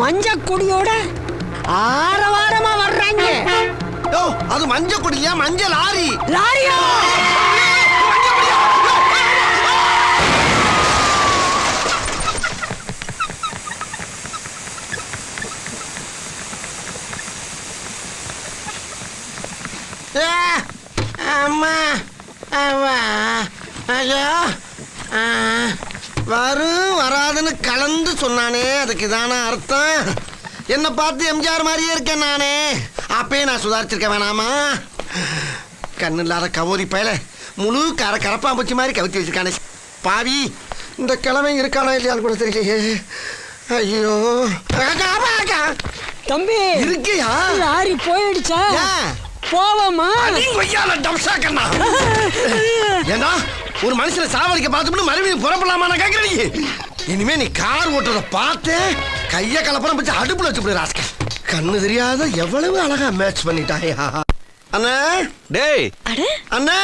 மஞ்ச கொடியோட ஆரவாரமா வர்றாங்க. ஓ அது மஞ்ச கொடியா? மஞ்சள் லாரி. லாரியா? அம்மா அம்மா ஐயோ வரும் வராதுன்னு கலந்து சொன்னானே, அதுக்கு தானே அர்த்தம். என்னை பார்த்து எம்ஜிஆர் மாதிரியே இருக்கேன் நானே. அப்பயே நான் சுதாரிச்சிருக்க வேணாமா? கண்ணு இல்லாத கவோரி பயல முழு கரப்பாம்பூச்சி மாதிரி கவுத்தி வச்சிருக்கானே பாவி. இந்த கிழமை இருக்கானா இல்லையான்னு கூட தெரியலையே. ஐயோ தம்பி இருக்கியா? லாரி போயிடுச்சா? போவோமா? ஏன்னா ஒரு மனுஷனை சாவடிக்க பார்த்து மறுபடியும் புறப்படலாமா நான் கேட்கிறேன். இனிமே நீ கார் ஓட்டுறத பார்த்து கைய கலப்படம் வச்சு அடுப்புல வச்சு போய் ராஸ்கல். கண்ணு தெரியாத எவ்வளவு அழகா மேட்ச் பண்ணிட்டாயா. அண்ணா டேய் அண்ணா